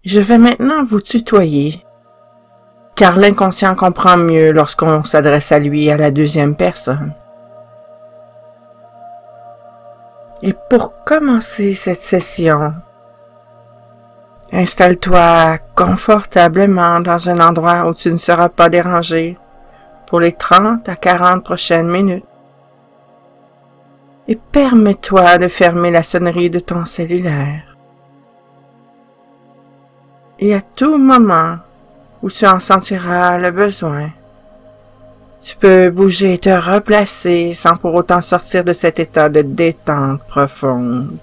Je vais maintenant vous tutoyer, car l'inconscient comprend mieux lorsqu'on s'adresse à lui à la deuxième personne. Et pour commencer cette session, installe-toi confortablement dans un endroit où tu ne seras pas dérangé pour les 30 à 40 prochaines minutes. Et permets-toi de fermer la sonnerie de ton cellulaire. Et à tout moment où tu en sentiras le besoin, tu peux bouger et te replacer sans pour autant sortir de cet état de détente profonde.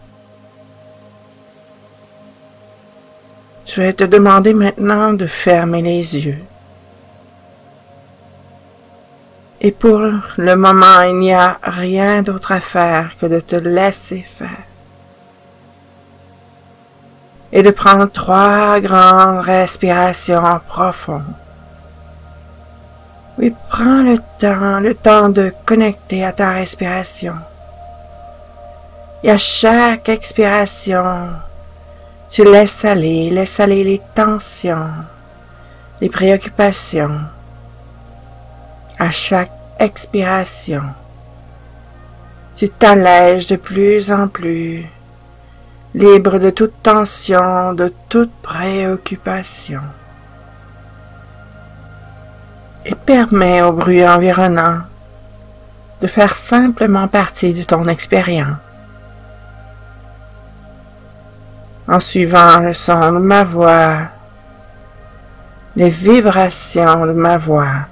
Je vais te demander maintenant de fermer les yeux. Et pour le moment, il n'y a rien d'autre à faire que de te laisser faire. Et de prendre 3 grandes respirations profondes. Oui, prends le temps de connecter à ta respiration. Et à chaque expiration, tu laisses aller les tensions, les préoccupations. À chaque expiration, tu t'allèges de plus en plus, libre de toute tension, de toute préoccupation. Et permets au bruit environnant de faire simplement partie de ton expérience. En suivant le son de ma voix, les vibrations de ma voix,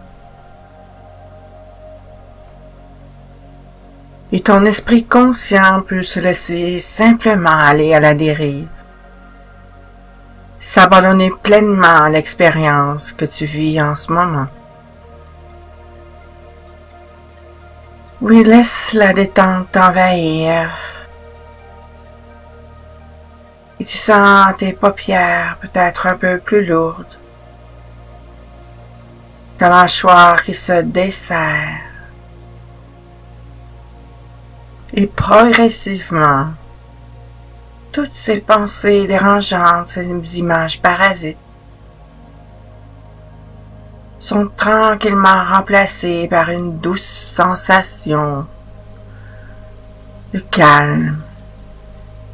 et ton esprit conscient peut se laisser simplement aller à la dérive, s'abandonner pleinement à l'expérience que tu vis en ce moment. Oui, laisse la détente t'envahir. Et tu sens tes paupières peut-être un peu plus lourdes, ta mâchoire qui se desserre. Et progressivement, toutes ces pensées dérangeantes, ces images parasites, sont tranquillement remplacées par une douce sensation de calme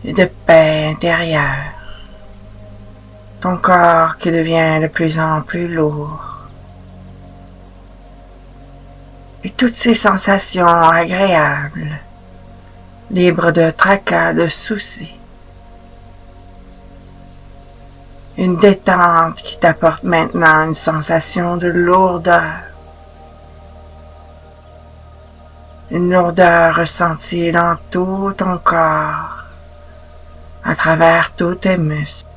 et de paix intérieure. Ton corps qui devient de plus en plus lourd. Et toutes ces sensations agréables, libres de tracas, de soucis. Une détente qui t'apporte maintenant une sensation de lourdeur. Une lourdeur ressentie dans tout ton corps, à travers tous tes muscles.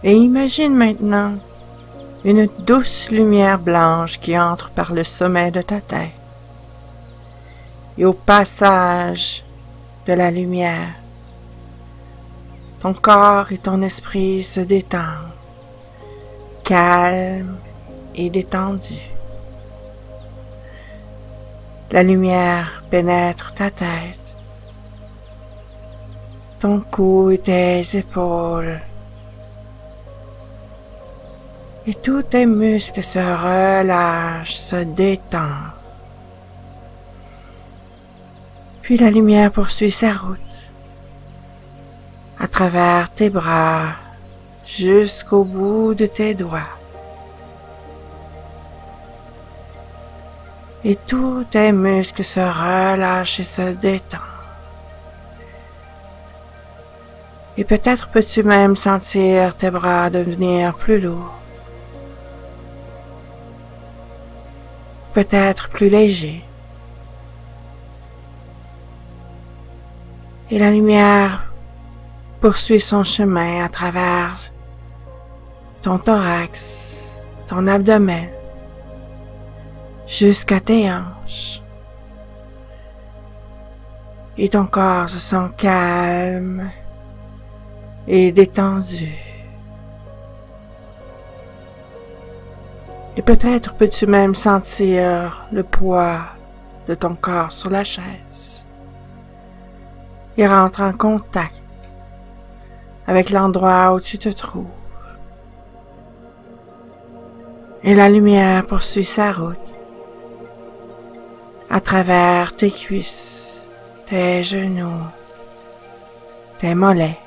Et imagine maintenant une douce lumière blanche qui entre par le sommet de ta tête. Et au passage de la lumière, ton corps et ton esprit se détendent, calmes et détendus. La lumière pénètre ta tête, ton cou et tes épaules, et tous tes muscles se relâchent, se détendent. Puis la lumière poursuit sa route à travers tes bras jusqu'au bout de tes doigts. Et tous tes muscles se relâchent et se détendent. Et peut-être peux-tu même sentir tes bras devenir plus lourds. Peut-être plus légers. Et la lumière poursuit son chemin à travers ton thorax, ton abdomen, jusqu'à tes hanches. Et ton corps se sent calme et détendu. Et peut-être peux-tu même sentir le poids de ton corps sur la chaise. Il rentre en contact avec l'endroit où tu te trouves. Et la lumière poursuit sa route à travers tes cuisses, tes genoux, tes mollets.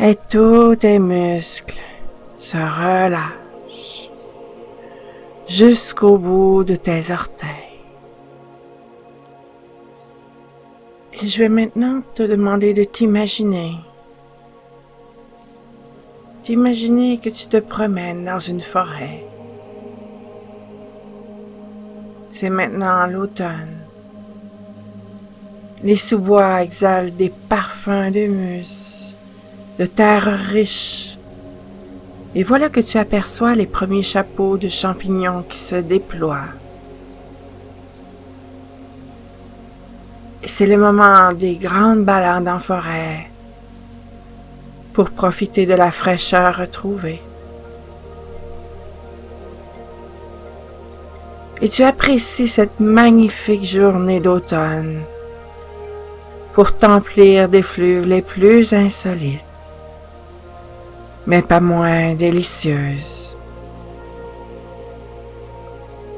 Et tous tes muscles se relâchent jusqu'au bout de tes orteils. Et je vais maintenant te demander de t'imaginer. T'imaginer que tu te promènes dans une forêt. C'est maintenant l'automne. Les sous-bois exhalent des parfums d'humus, de terre riche. Et voilà que tu aperçois les premiers chapeaux de champignons qui se déploient. Et c'est le moment des grandes balades en forêt pour profiter de la fraîcheur retrouvée. Et tu apprécies cette magnifique journée d'automne pour t'emplir des fleuves les plus insolites, mais pas moins délicieuses.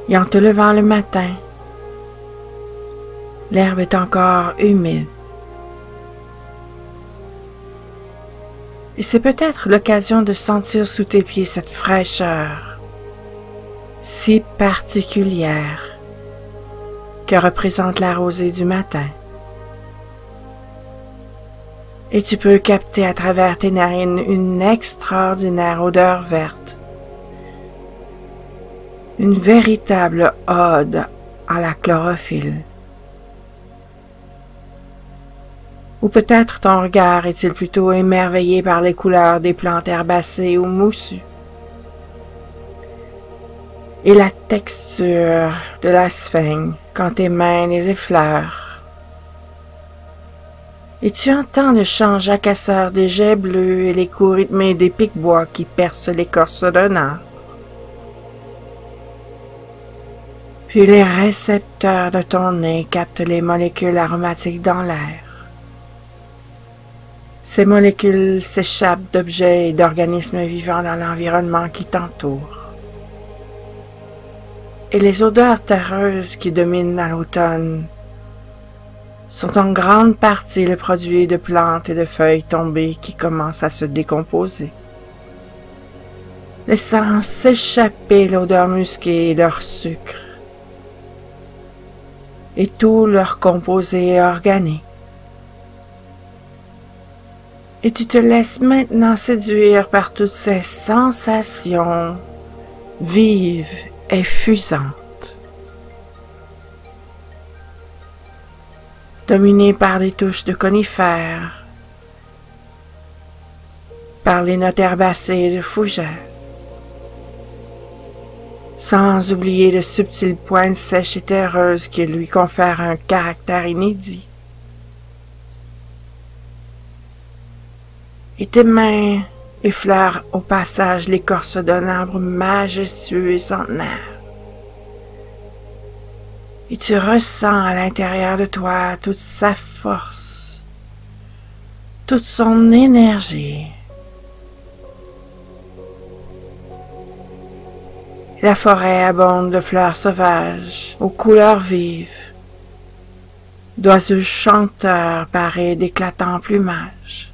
Et en te levant le matin, l'herbe est encore humide. Et c'est peut-être l'occasion de sentir sous tes pieds cette fraîcheur si particulière que représente la rosée du matin. Et tu peux capter à travers tes narines une extraordinaire odeur verte, une véritable ode à la chlorophylle. Ou peut-être ton regard est-il plutôt émerveillé par les couleurs des plantes herbacées ou moussues, et la texture de la sphaigne quand tes mains les effleurent. Et tu entends le chant jacasseur des jets bleus et les coups rythmés des pics-bois qui percent l'écorce d'un arbre. Puis les récepteurs de ton nez captent les molécules aromatiques dans l'air. Ces molécules s'échappent d'objets et d'organismes vivants dans l'environnement qui t'entoure. Et les odeurs terreuses qui dominent à l'automne sont en grande partie le produit de plantes et de feuilles tombées qui commencent à se décomposer, laissant s'échapper l'odeur musquée et leur sucre, et tout leur composé organique. Et tu te laisses maintenant séduire par toutes ces sensations vives et fusantes, dominées par les touches de conifères, par les notes herbacées de fougères, sans oublier de subtiles pointes sèches et terreuses qui lui confèrent un caractère inédit. Et tes mains effleurent au passage l'écorce d'un arbre majestueux et centenaire. Et tu ressens à l'intérieur de toi toute sa force, toute son énergie. La forêt abonde de fleurs sauvages, aux couleurs vives, d'oiseaux chanteurs parés d'éclatants plumages,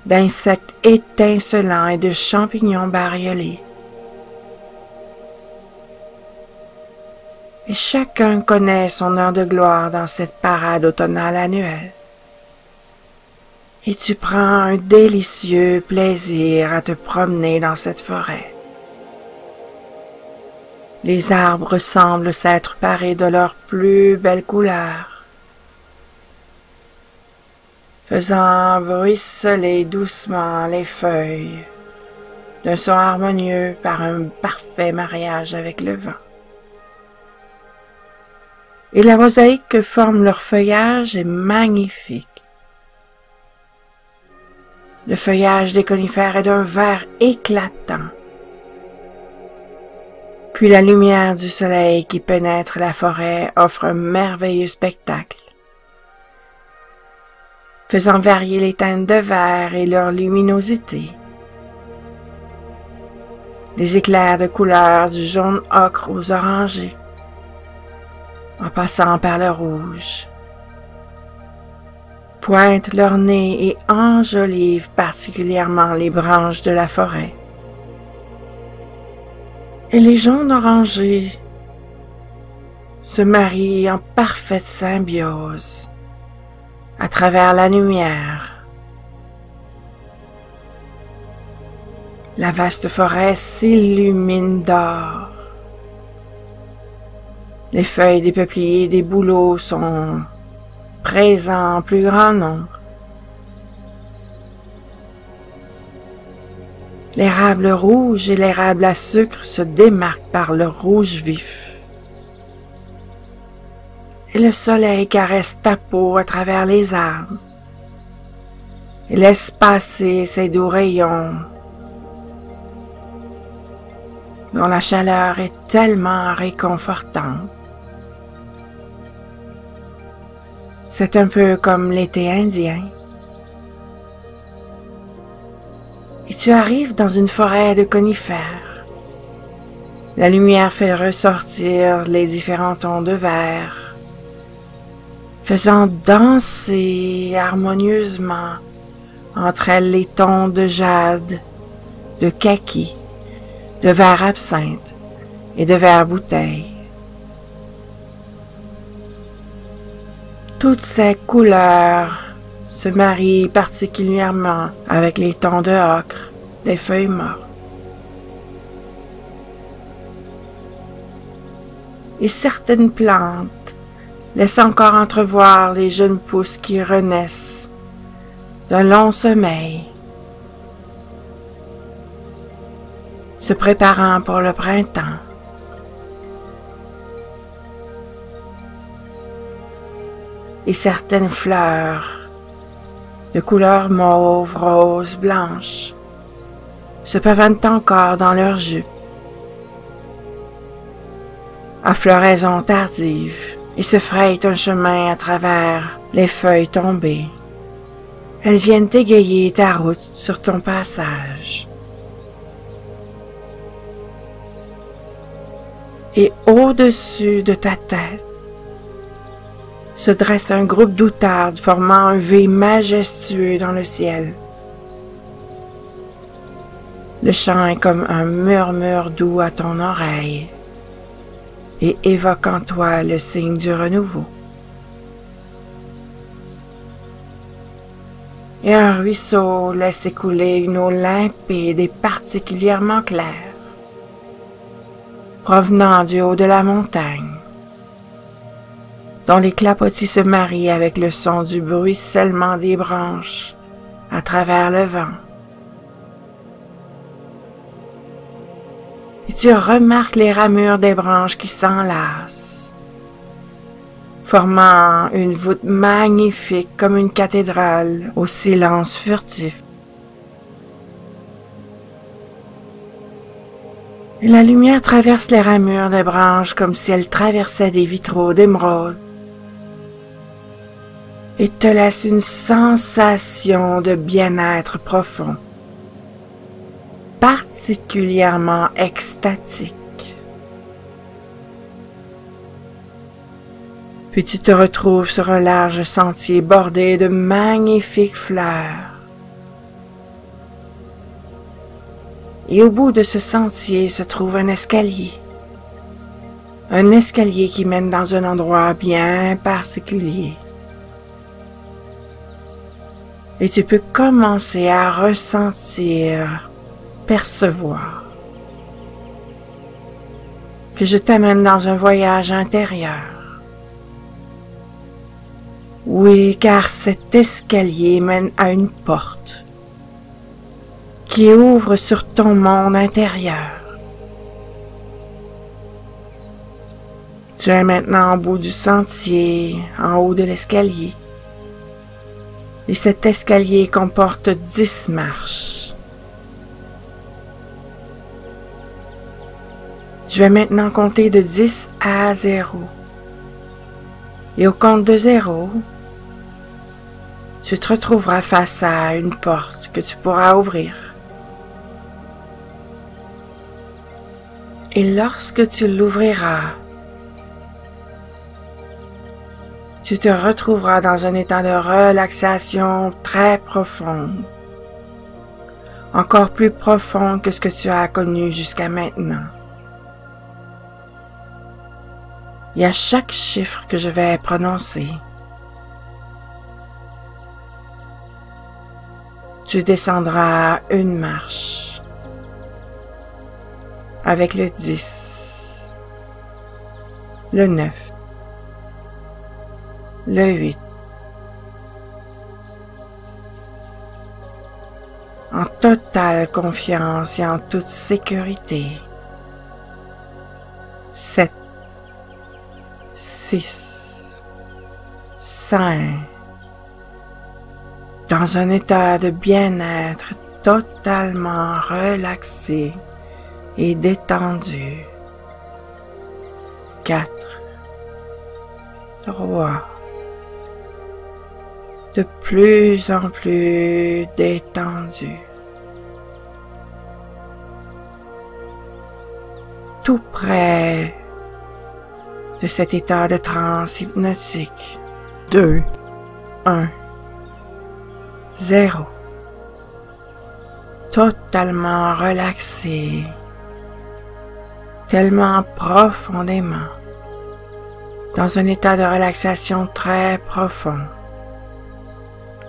d'insectes étincelants et de champignons bariolés. Et chacun connaît son heure de gloire dans cette parade automnale annuelle. Et tu prends un délicieux plaisir à te promener dans cette forêt. Les arbres semblent s'être parés de leurs plus belles couleurs, faisant ruisseler doucement les feuilles d'un son harmonieux par un parfait mariage avec le vent. Et la mosaïque que forme leur feuillage est magnifique. Le feuillage des conifères est d'un vert éclatant. Puis la lumière du soleil qui pénètre la forêt offre un merveilleux spectacle, faisant varier les teintes de vert et leur luminosité, des éclairs de couleur du jaune ocre aux orangés, en passant par le rouge, pointent leur nez et enjolivent particulièrement les branches de la forêt. Et les jaunes orangés se marient en parfaite symbiose à travers la lumière. La vaste forêt s'illumine d'or. Les feuilles des peupliers et des bouleaux sont présents en plus grand nombre. L'érable rouge et l'érable à sucre se démarquent par leur rouge vif. Et le soleil caresse ta peau à travers les arbres et laisse passer ses doux rayons dont la chaleur est tellement réconfortante. C'est un peu comme l'été indien. Et tu arrives dans une forêt de conifères. La lumière fait ressortir les différents tons de vert, faisant danser harmonieusement entre elles les tons de jade, de kaki, de vert absinthe et de vert bouteille. Toutes ces couleurs se marient particulièrement avec les tons de ocre des feuilles mortes. Et certaines plantes laissent encore entrevoir les jeunes pousses qui renaissent d'un long sommeil, se préparant pour le printemps. Et certaines fleurs de couleur mauve, rose, blanche se pavanent encore dans leurs jupes, à floraison tardive, et se frayent un chemin à travers les feuilles tombées. Elles viennent égayer ta route sur ton passage. Et au-dessus de ta tête se dresse un groupe d'outardes formant un V majestueux dans le ciel. Le chant est comme un murmure doux à ton oreille et évoque en toi le signe du renouveau. Et un ruisseau laisse écouler une eau limpide et particulièrement claire, provenant du haut de la montagne, dont les clapotis se marient avec le son du bruissellement des branches à travers le vent. Et tu remarques les ramures des branches qui s'enlacent, formant une voûte magnifique comme une cathédrale au silence furtif. Et la lumière traverse les ramures des branches comme si elle traversait des vitraux d'émeraude et te laisse une sensation de bien-être profond, particulièrement extatique. Puis tu te retrouves sur un large sentier bordé de magnifiques fleurs. Et au bout de ce sentier se trouve un escalier qui mène dans un endroit bien particulier. Et tu peux commencer à ressentir, percevoir que je t'amène dans un voyage intérieur. Oui, car cet escalier mène à une porte qui ouvre sur ton monde intérieur. Tu es maintenant au bout du sentier, en haut de l'escalier. Et cet escalier comporte 10 marches. Je vais maintenant compter de 10 à 0. Et au compte de 0, tu te retrouveras face à une porte que tu pourras ouvrir. Et lorsque tu l'ouvriras, tu te retrouveras dans un état de relaxation très profond, encore plus profond que ce que tu as connu jusqu'à maintenant. Et à chaque chiffre que je vais prononcer, tu descendras une marche avec le 10, le 9, le 8, en totale confiance et en toute sécurité, 7, 6, 5, dans un état de bien-être totalement relaxé et détendu, 4, 3, de plus en plus détendu. Tout près de cet état de transe hypnotique. 2, 1, 0. Totalement relaxé, tellement profondément, dans un état de relaxation très profond.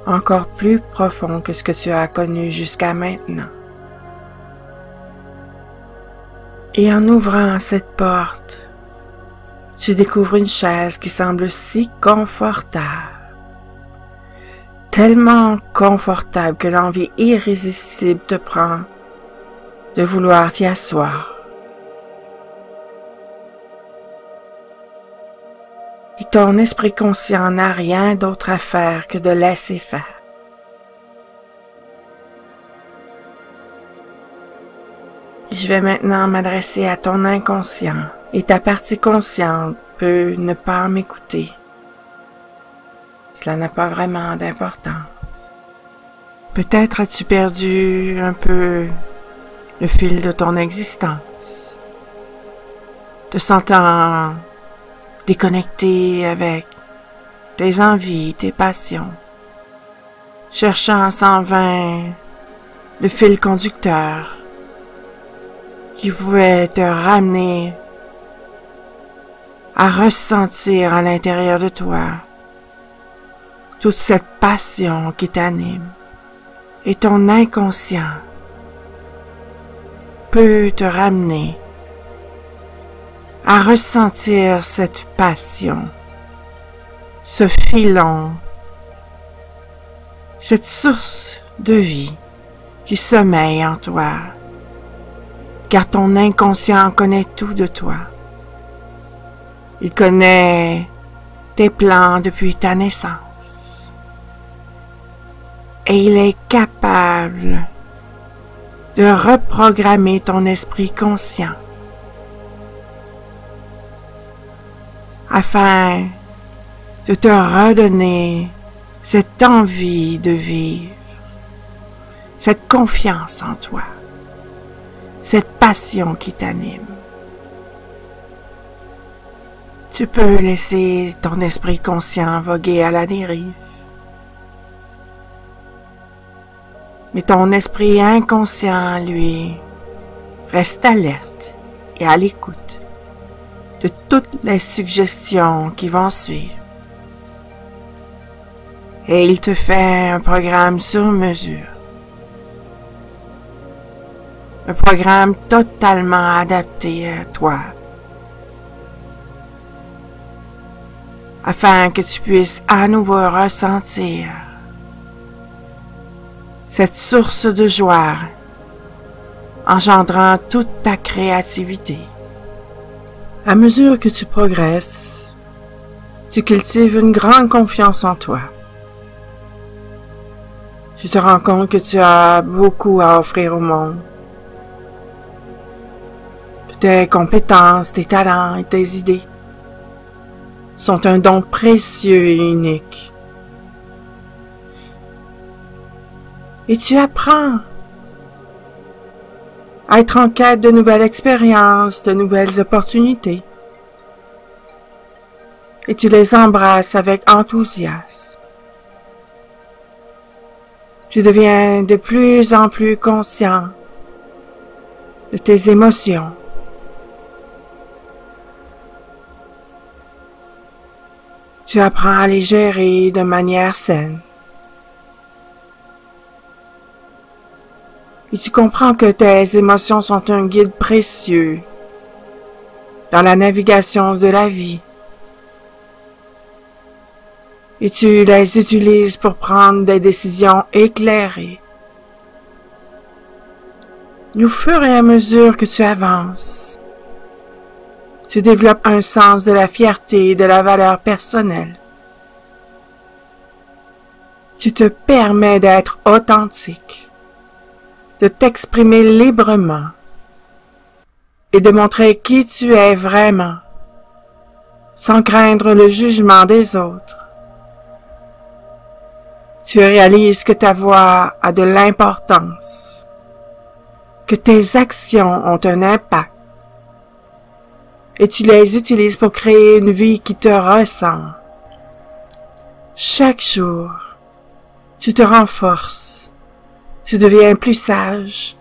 Encore plus profond que ce que tu as connu jusqu'à maintenant. Et en ouvrant cette porte, tu découvres une chaise qui semble si confortable. Tellement confortable que l'envie irrésistible te prend de vouloir t'y asseoir. Et ton esprit conscient n'a rien d'autre à faire que de laisser faire. Je vais maintenant m'adresser à ton inconscient et ta partie consciente peut ne pas m'écouter. Cela n'a pas vraiment d'importance. Peut-être as-tu perdu un peu le fil de ton existence, te sentant déconnecté avec tes envies, tes passions, cherchant sans vain le fil conducteur qui pouvait te ramener à ressentir à l'intérieur de toi toute cette passion qui t'anime. Et ton inconscient peut te ramener à ressentir cette passion, ce filon, cette source de vie qui sommeille en toi, car ton inconscient connaît tout de toi. Il connaît tes plans depuis ta naissance. Et il est capable de reprogrammer ton esprit conscient afin de te redonner cette envie de vivre, cette confiance en toi, cette passion qui t'anime. Tu peux laisser ton esprit conscient voguer à la dérive, mais ton esprit inconscient, lui, reste alerte et à l'écoute de toutes les suggestions qui vont suivre. Et il te fait un programme sur mesure. Un programme totalement adapté à toi. Afin que tu puisses à nouveau ressentir cette source de joie engendrant toute ta créativité. À mesure que tu progresses, tu cultives une grande confiance en toi. Tu te rends compte que tu as beaucoup à offrir au monde. Tes compétences, tes talents et tes idées sont un don précieux et unique. Et tu apprends être en quête de nouvelles expériences, de nouvelles opportunités. Et tu les embrasses avec enthousiasme. Tu deviens de plus en plus conscient de tes émotions. Tu apprends à les gérer de manière saine. Et tu comprends que tes émotions sont un guide précieux dans la navigation de la vie. Et tu les utilises pour prendre des décisions éclairées. Et au fur et à mesure que tu avances, tu développes un sens de la fierté et de la valeur personnelle. Tu te permets d'être authentique, de t'exprimer librement et de montrer qui tu es vraiment, sans craindre le jugement des autres. Tu réalises que ta voix a de l'importance, que tes actions ont un impact, et tu les utilises pour créer une vie qui te ressemble. Chaque jour, tu te renforces, tu deviens plus sage,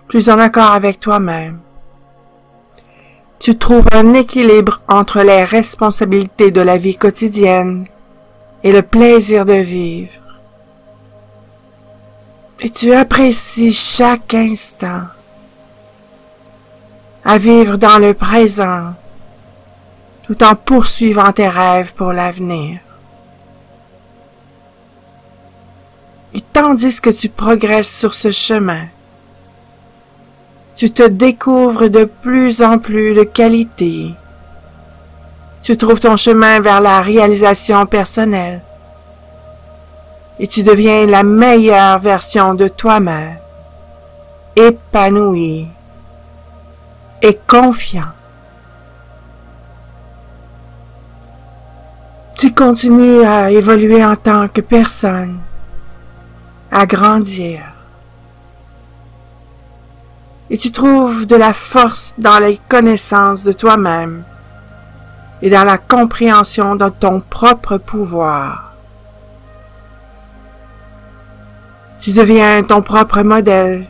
plus en accord avec toi-même. Tu trouves un équilibre entre les responsabilités de la vie quotidienne et le plaisir de vivre. Et tu apprécies chaque instant à vivre dans le présent tout en poursuivant tes rêves pour l'avenir. Et tandis que tu progresses sur ce chemin, tu te découvres de plus en plus de qualités. Tu trouves ton chemin vers la réalisation personnelle. Et tu deviens la meilleure version de toi-même, épanoui et confiant. Tu continues à évoluer en tant que personne, à grandir. Et tu trouves de la force dans les connaissances de toi-même et dans la compréhension de ton propre pouvoir. Tu deviens ton propre modèle,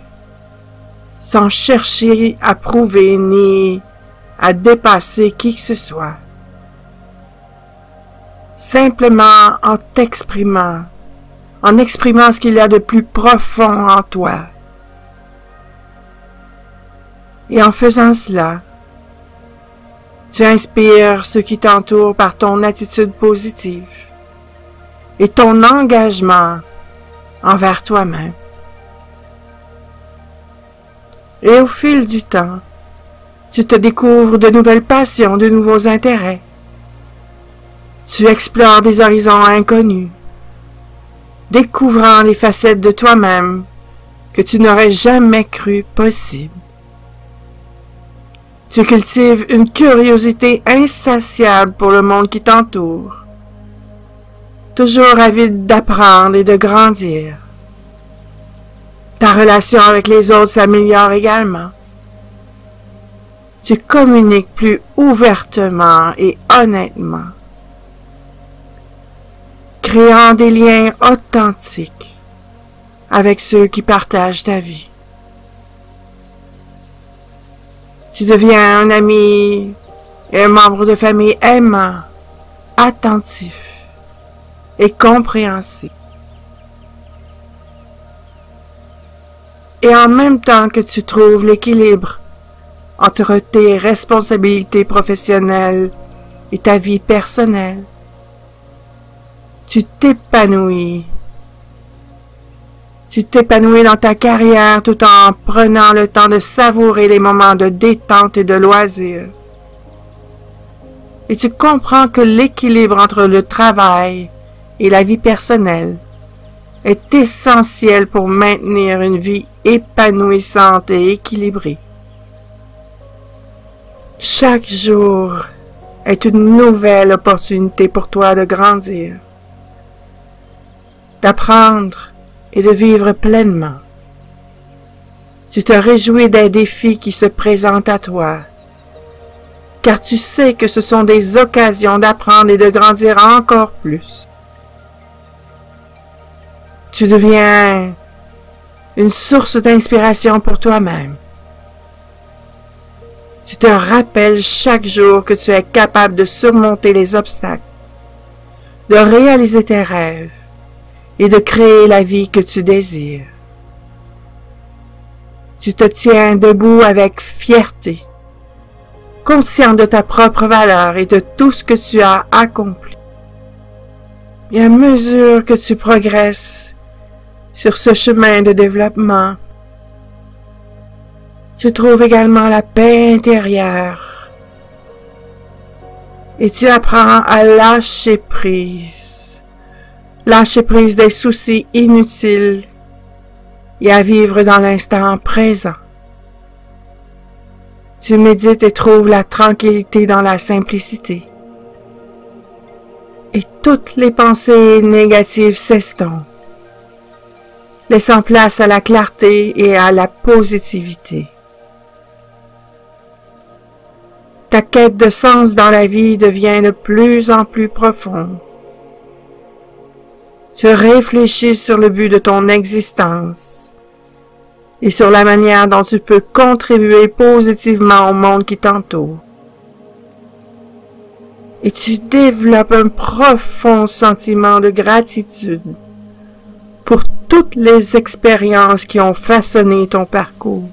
sans chercher à prouver ni à dépasser qui que ce soit. Simplement en t'exprimant, en exprimant ce qu'il y a de plus profond en toi. Et en faisant cela, tu inspires ceux qui t'entourent par ton attitude positive et ton engagement envers toi-même. Et au fil du temps, tu te découvres de nouvelles passions, de nouveaux intérêts. Tu explores des horizons inconnus, découvrant les facettes de toi-même que tu n'aurais jamais cru possible. Tu cultives une curiosité insatiable pour le monde qui t'entoure, toujours avide d'apprendre et de grandir. Ta relation avec les autres s'améliore également. Tu communiques plus ouvertement et honnêtement, créant des liens authentiques avec ceux qui partagent ta vie. Tu deviens un ami et un membre de famille aimant, attentif et compréhensif. Et en même temps que tu trouves l'équilibre entre tes responsabilités professionnelles et ta vie personnelle, tu t'épanouis. Tu t'épanouis dans ta carrière tout en prenant le temps de savourer les moments de détente et de loisir. Et tu comprends que l'équilibre entre le travail et la vie personnelle est essentiel pour maintenir une vie épanouissante et équilibrée. Chaque jour est une nouvelle opportunité pour toi de grandir, d'apprendre et de vivre pleinement. Tu te réjouis des défis qui se présentent à toi, car tu sais que ce sont des occasions d'apprendre et de grandir encore plus. Tu deviens une source d'inspiration pour toi-même. Tu te rappelles chaque jour que tu es capable de surmonter les obstacles, de réaliser tes rêves et de créer la vie que tu désires. Tu te tiens debout avec fierté, conscient de ta propre valeur et de tout ce que tu as accompli. Et à mesure que tu progresses sur ce chemin de développement, tu trouves également la paix intérieure et tu apprends à lâcher prise des soucis inutiles et à vivre dans l'instant présent. Tu médites et trouves la tranquillité dans la simplicité. Et toutes les pensées négatives s'estompent, laissant place à la clarté et à la positivité. Ta quête de sens dans la vie devient de plus en plus profonde. Tu réfléchis sur le but de ton existence et sur la manière dont tu peux contribuer positivement au monde qui t'entoure. Et tu développes un profond sentiment de gratitude pour toutes les expériences qui ont façonné ton parcours.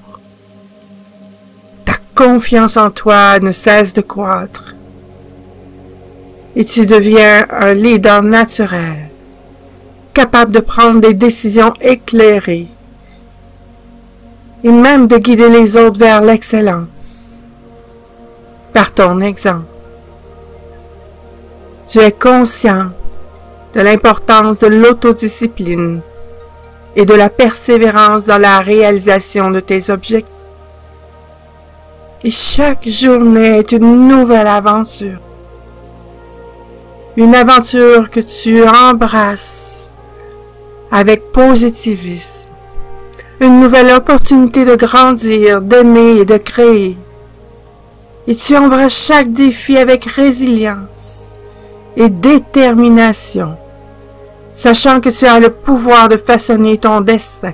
Ta confiance en toi ne cesse de croître et tu deviens un leader naturel, capable de prendre des décisions éclairées et même de guider les autres vers l'excellence par ton exemple. Tu es conscient de l'importance de l'autodiscipline et de la persévérance dans la réalisation de tes objectifs. Et chaque journée est une nouvelle aventure. Une aventure que tu embrasses avec positivisme. Une nouvelle opportunité de grandir, d'aimer et de créer. Et tu embrasses chaque défi avec résilience et détermination, sachant que tu as le pouvoir de façonner ton destin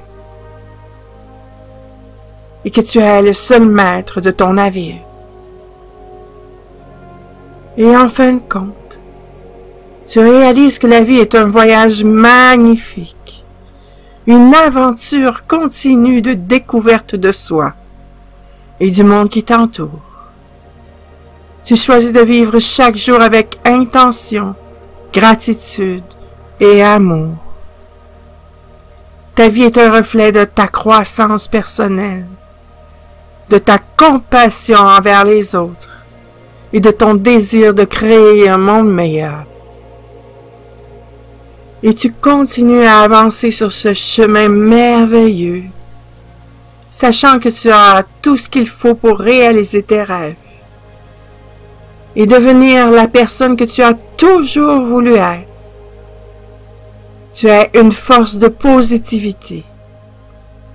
et que tu es le seul maître de ton navire. Et en fin de compte, tu réalises que la vie est un voyage magnifique, une aventure continue de découverte de soi et du monde qui t'entoure. Tu choisis de vivre chaque jour avec intention, gratitude et amour. Ta vie est un reflet de ta croissance personnelle, de ta compassion envers les autres et de ton désir de créer un monde meilleur. Et tu continues à avancer sur ce chemin merveilleux, sachant que tu as tout ce qu'il faut pour réaliser tes rêves et devenir la personne que tu as toujours voulu être. Tu es une force de positivité,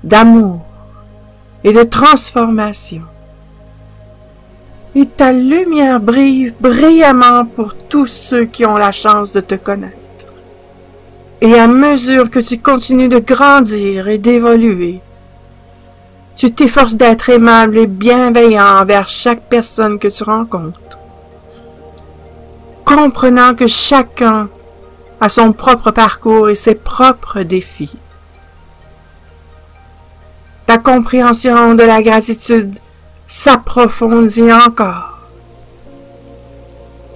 d'amour et de transformation. Et ta lumière brille brillamment pour tous ceux qui ont la chance de te connaître. Et à mesure que tu continues de grandir et d'évoluer, tu t'efforces d'être aimable et bienveillant envers chaque personne que tu rencontres, comprenant que chacun a son propre parcours et ses propres défis. Ta compréhension de la gratitude s'approfondit encore.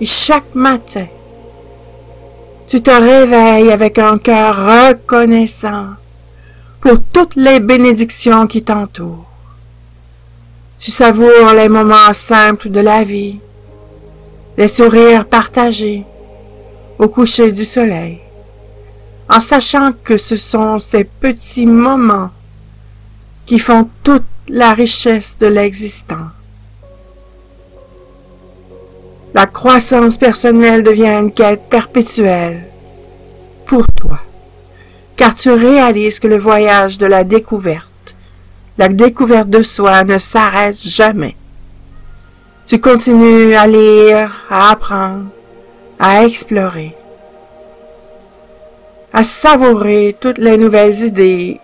Et chaque matin, tu te réveilles avec un cœur reconnaissant pour toutes les bénédictions qui t'entourent. Tu savoures les moments simples de la vie, les sourires partagés au coucher du soleil, en sachant que ce sont ces petits moments qui font toute la richesse de l'existence. La croissance personnelle devient une quête perpétuelle pour toi, car tu réalises que le voyage de la découverte La découverte de soi ne s'arrête jamais. Tu continues à lire, à apprendre, à explorer, à savourer toutes les nouvelles idées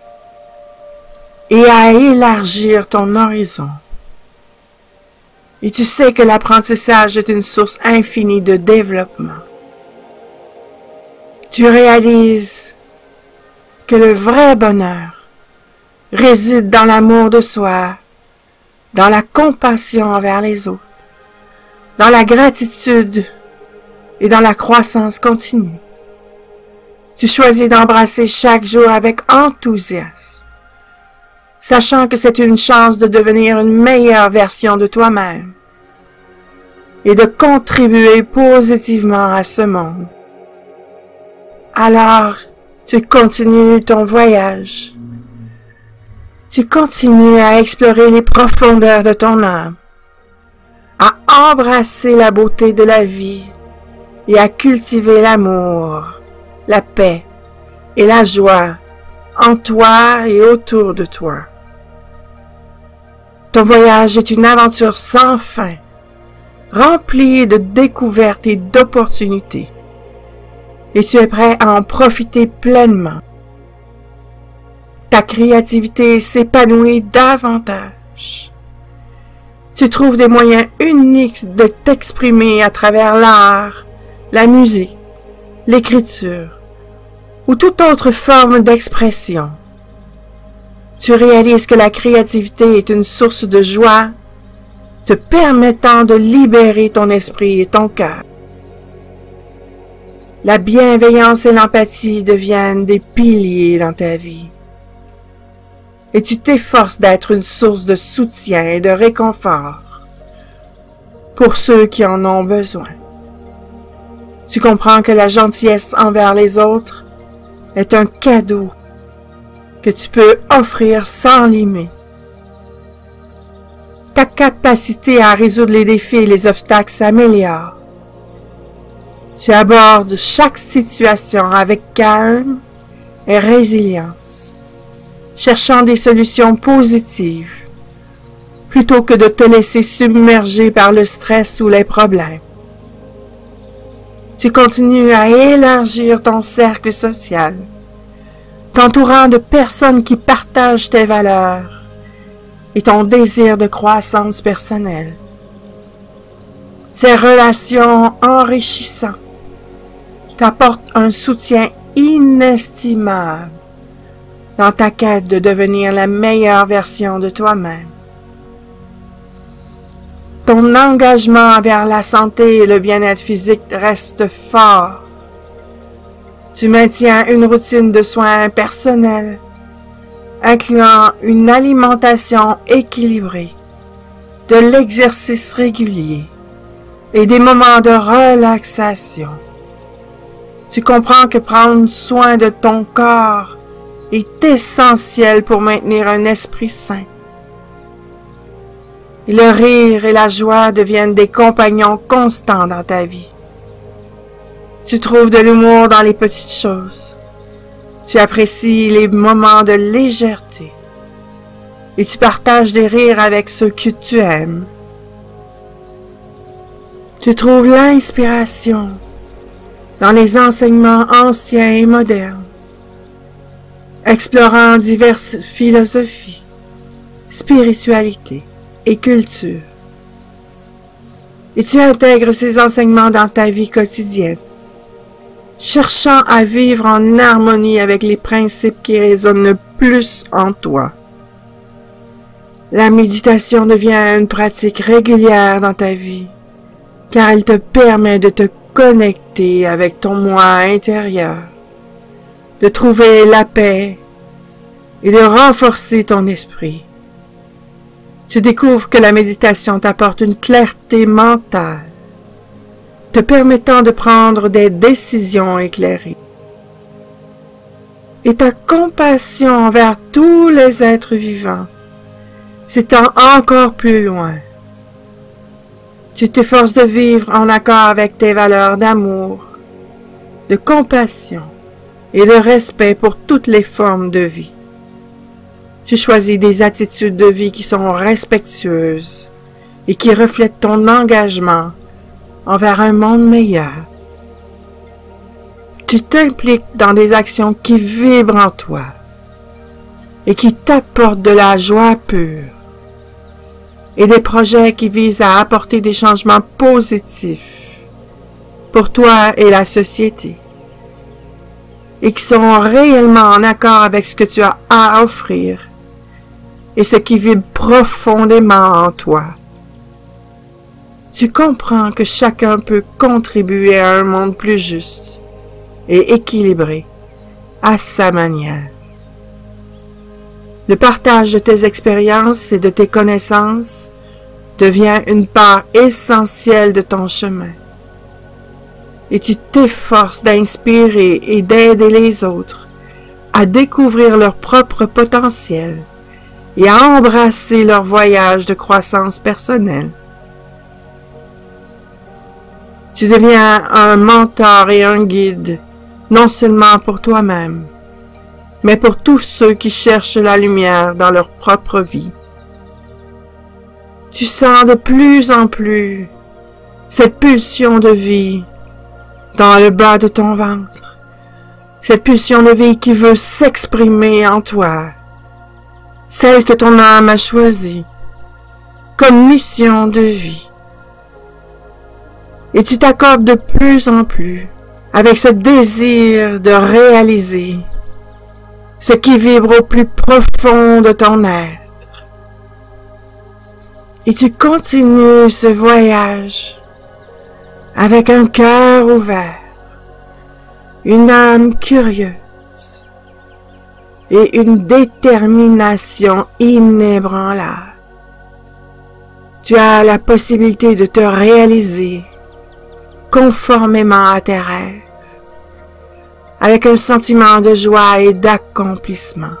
et à élargir ton horizon. Et tu sais que l'apprentissage est une source infinie de développement. Tu réalises que le vrai bonheur réside dans l'amour de soi, dans la compassion envers les autres, dans la gratitude et dans la croissance continue. Tu choisis d'embrasser chaque jour avec enthousiasme, sachant que c'est une chance de devenir une meilleure version de toi-même et de contribuer positivement à ce monde. Alors, tu continues ton voyage. Tu continues à explorer les profondeurs de ton âme, à embrasser la beauté de la vie et à cultiver l'amour, la paix et la joie en toi et autour de toi. Ton voyage est une aventure sans fin, remplie de découvertes et d'opportunités, et tu es prêt à en profiter pleinement. Ta créativité s'épanouit davantage. Tu trouves des moyens uniques de t'exprimer à travers l'art, la musique, l'écriture ou toute autre forme d'expression. Tu réalises que la créativité est une source de joie, te permettant de libérer ton esprit et ton cœur. La bienveillance et l'empathie deviennent des piliers dans ta vie. Et tu t'efforces d'être une source de soutien et de réconfort pour ceux qui en ont besoin. Tu comprends que la gentillesse envers les autres est un cadeau que tu peux offrir sans limite. Ta capacité à résoudre les défis et les obstacles s'améliore. Tu abordes chaque situation avec calme et résilience, cherchant des solutions positives, plutôt que de te laisser submerger par le stress ou les problèmes. Tu continues à élargir ton cercle social, t'entourant de personnes qui partagent tes valeurs et ton désir de croissance personnelle. Ces relations enrichissantes t'apportent un soutien inestimable dans ta quête de devenir la meilleure version de toi-même. Ton engagement envers la santé et le bien-être physique reste fort. Tu maintiens une routine de soins personnels, incluant une alimentation équilibrée, de l'exercice régulier et des moments de relaxation. Tu comprends que prendre soin de ton corps est essentiel pour maintenir un esprit sain. Et le rire et la joie deviennent des compagnons constants dans ta vie. Tu trouves de l'humour dans les petites choses. Tu apprécies les moments de légèreté. Et tu partages des rires avec ceux que tu aimes. Tu trouves l'inspiration dans les enseignements anciens et modernes, explorant diverses philosophies, spiritualités et cultures. Et tu intègres ces enseignements dans ta vie quotidienne, cherchant à vivre en harmonie avec les principes qui résonnent le plus en toi. La méditation devient une pratique régulière dans ta vie, car elle te permet de te connecter avec ton moi intérieur, de trouver la paix et de renforcer ton esprit. Tu découvres que la méditation t'apporte une clarté mentale, te permettant de prendre des décisions éclairées. Et ta compassion envers tous les êtres vivants s'étend encore plus loin. Tu t'efforces de vivre en accord avec tes valeurs d'amour, de compassion et de respect pour toutes les formes de vie. Tu choisis des attitudes de vie qui sont respectueuses et qui reflètent ton engagement envers un monde meilleur. Tu t'impliques dans des actions qui vibrent en toi et qui t'apportent de la joie pure et des projets qui visent à apporter des changements positifs pour toi et la société et qui sont réellement en accord avec ce que tu as à offrir et ce qui vibre profondément en toi. Tu comprends que chacun peut contribuer à un monde plus juste et équilibré à sa manière. Le partage de tes expériences et de tes connaissances devient une part essentielle de ton chemin. Et tu t'efforces d'inspirer et d'aider les autres à découvrir leur propre potentiel et à embrasser leur voyage de croissance personnelle. Tu deviens un mentor et un guide, non seulement pour toi-même, mais pour tous ceux qui cherchent la lumière dans leur propre vie. Tu sens de plus en plus cette pulsion de vie dans le bas de ton ventre, cette pulsion de vie qui veut s'exprimer en toi, celle que ton âme a choisie comme mission de vie. Et tu t'accordes de plus en plus avec ce désir de réaliser ce qui vibre au plus profond de ton être. Et tu continues ce voyage avec un cœur ouvert, une âme curieuse et une détermination inébranlable. Tu as la possibilité de te réaliser conformément à tes rêves, avec un sentiment de joie et d'accomplissement.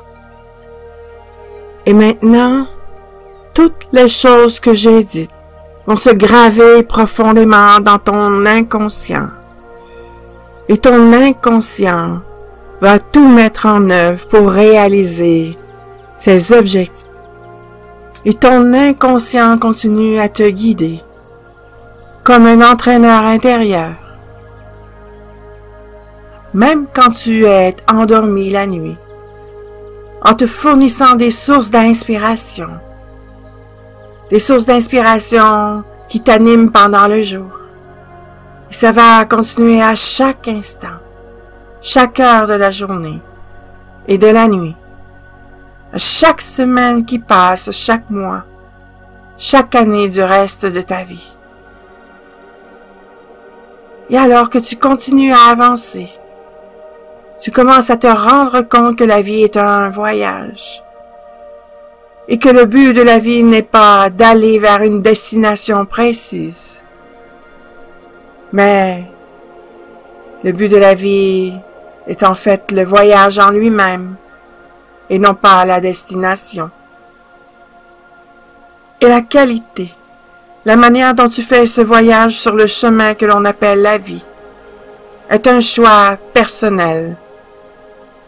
Et maintenant, toutes les choses que j'ai dites vont se graver profondément dans ton inconscient. Et ton inconscient va tout mettre en œuvre pour réaliser ses objectifs. Et ton inconscient continue à te guider comme un entraîneur intérieur. Même quand tu es endormi la nuit, en te fournissant des sources d'inspiration. Des sources d'inspiration qui t'animent pendant le jour. Et ça va continuer à chaque instant, chaque heure de la journée et de la nuit. À chaque semaine qui passe, chaque mois, chaque année du reste de ta vie. Et alors que tu continues à avancer, tu commences à te rendre compte que la vie est un voyage et que le but de la vie n'est pas d'aller vers une destination précise, mais le but de la vie est en fait le voyage en lui-même et non pas la destination. Et la qualité, la manière dont tu fais ce voyage sur le chemin que l'on appelle la vie, est un choix personnel,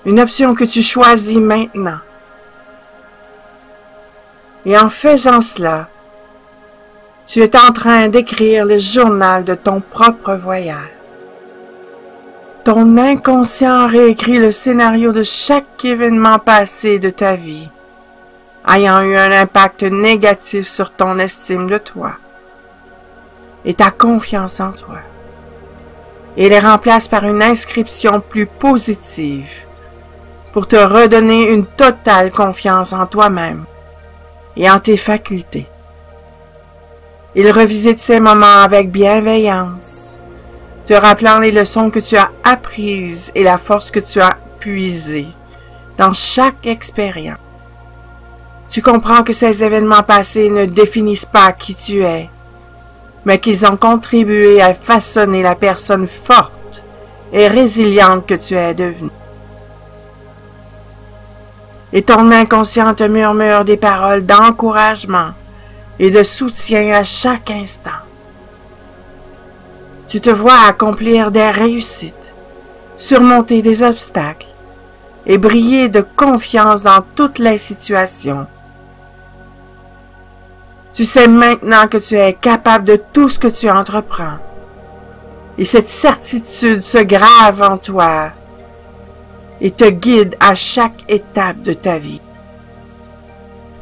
une option que tu choisis maintenant. Et en faisant cela, tu es en train d'écrire le journal de ton propre voyage. Ton inconscient réécrit le scénario de chaque événement passé de ta vie, ayant eu un impact négatif sur ton estime de toi et ta confiance en toi, et les remplace par une inscription plus positive pour te redonner une totale confiance en toi-même et en tes facultés. Il revisite ces moments avec bienveillance, te rappelant les leçons que tu as apprises et la force que tu as puisée dans chaque expérience. Tu comprends que ces événements passés ne définissent pas qui tu es, mais qu'ils ont contribué à façonner la personne forte et résiliente que tu es devenue. Et ton inconscient te murmure des paroles d'encouragement et de soutien à chaque instant. Tu te vois accomplir des réussites, surmonter des obstacles et briller de confiance dans toutes les situations. Tu sais maintenant que tu es capable de tout ce que tu entreprends. Et cette certitude se grave en toi et te guide à chaque étape de ta vie.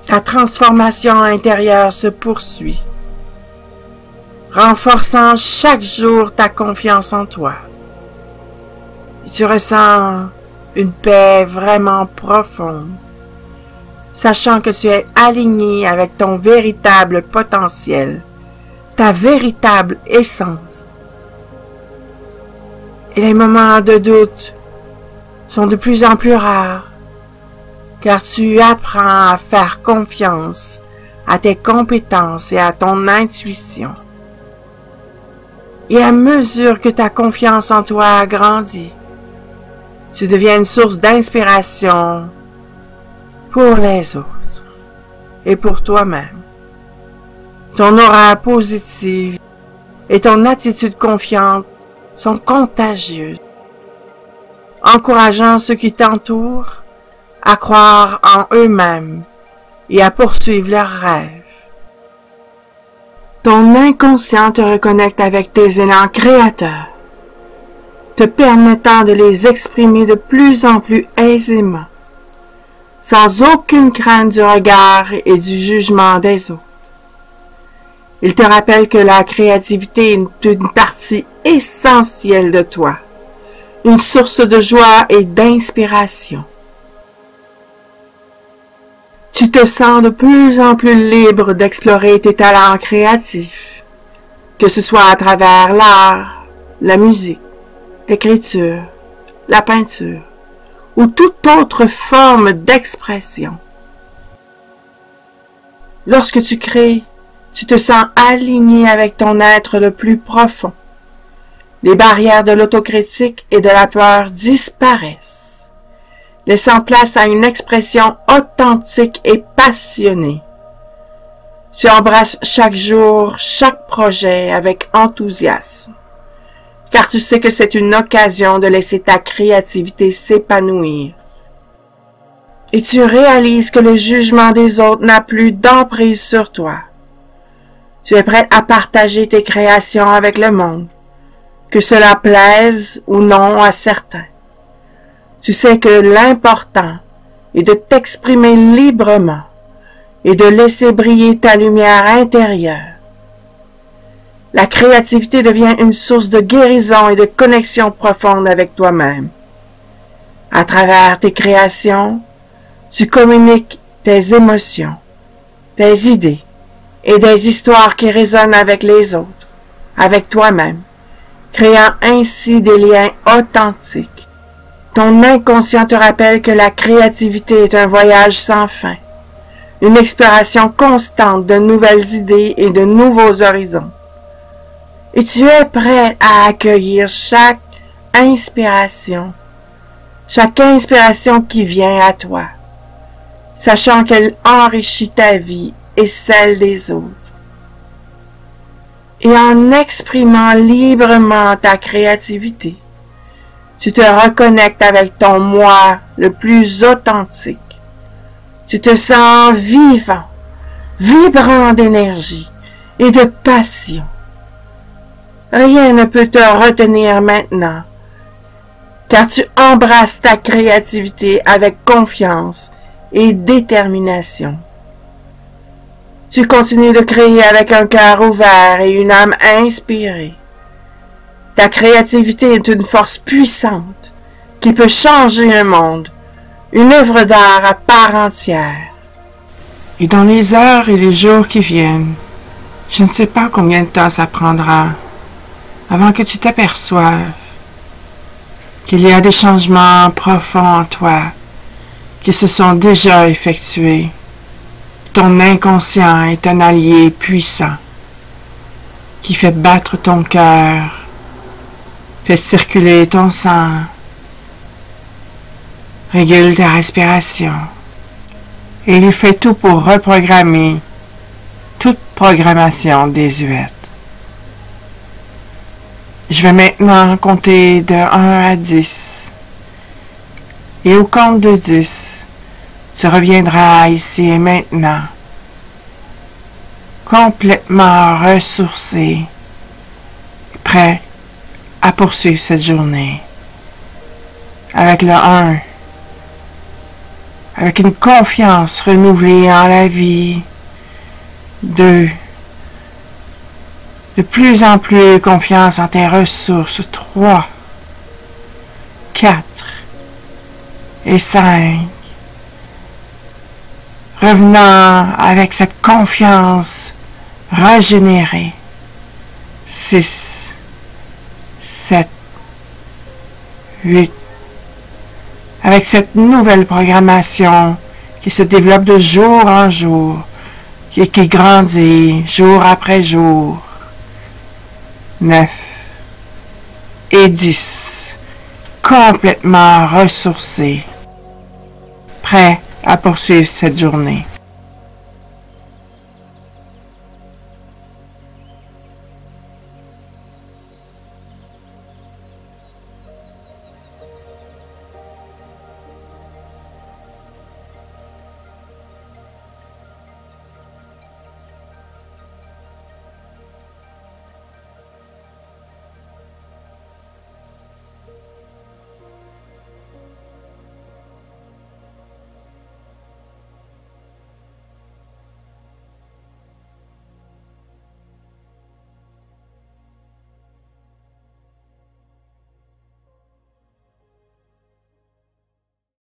Ta transformation intérieure se poursuit, renforçant chaque jour ta confiance en toi. Et tu ressens une paix vraiment profonde, sachant que tu es aligné avec ton véritable potentiel, ta véritable essence. Et les moments de doute sont de plus en plus rares, car tu apprends à faire confiance à tes compétences et à ton intuition. Et à mesure que ta confiance en toi grandit, tu deviens une source d'inspiration pour les autres et pour toi-même. Ton aura positive et ton attitude confiante sont contagieuses, encourageant ceux qui t'entourent à croire en eux-mêmes et à poursuivre leurs rêves. Ton inconscient te reconnecte avec tes élans créateurs, te permettant de les exprimer de plus en plus aisément, sans aucune crainte du regard et du jugement des autres. Il te rappelle que la créativité est une partie essentielle de toi, une source de joie et d'inspiration. Tu te sens de plus en plus libre d'explorer tes talents créatifs, que ce soit à travers l'art, la musique, l'écriture, la peinture ou toute autre forme d'expression. Lorsque tu crées, tu te sens aligné avec ton être le plus profond. Les barrières de l'autocritique et de la peur disparaissent, laissant place à une expression authentique et passionnée. Tu embrasses chaque jour, chaque projet avec enthousiasme, car tu sais que c'est une occasion de laisser ta créativité s'épanouir. Et tu réalises que le jugement des autres n'a plus d'emprise sur toi. Tu es prêt à partager tes créations avec le monde, que cela plaise ou non à certains. Tu sais que l'important est de t'exprimer librement et de laisser briller ta lumière intérieure. La créativité devient une source de guérison et de connexion profonde avec toi-même. À travers tes créations, tu communiques tes émotions, tes idées et des histoires qui résonnent avec les autres, avec toi-même, créant ainsi des liens authentiques. Ton inconscient te rappelle que la créativité est un voyage sans fin, une exploration constante de nouvelles idées et de nouveaux horizons. Et tu es prêt à accueillir chaque inspiration qui vient à toi, sachant qu'elle enrichit ta vie et celle des autres. Et en exprimant librement ta créativité, tu te reconnectes avec ton moi le plus authentique. Tu te sens vivant, vibrant d'énergie et de passion. Rien ne peut te retenir maintenant, car tu embrasses ta créativité avec confiance et détermination. Tu continues de créer avec un cœur ouvert et une âme inspirée. Ta créativité est une force puissante qui peut changer le monde, une œuvre d'art à part entière. Et dans les heures et les jours qui viennent, je ne sais pas combien de temps ça prendra avant que tu t'aperçoives qu'il y a des changements profonds en toi qui se sont déjà effectués. Ton inconscient est un allié puissant qui fait battre ton cœur, fait circuler ton sang, régule ta respiration et il fait tout pour reprogrammer toute programmation désuète. Je vais maintenant compter de 1 à 10 Et au compte de 10, tu reviendras ici et maintenant, complètement ressourcé, prêt à poursuivre cette journée. Avec le 1, avec une confiance renouvelée en la vie. 2, de plus en plus confiance en tes ressources. 3, 4 et 5. Revenant avec cette confiance régénérée. 6, 7, 8. Avec cette nouvelle programmation qui se développe de jour en jour et qui grandit jour après jour. 9 et 10. Complètement ressourcé, prêt à poursuivre cette journée.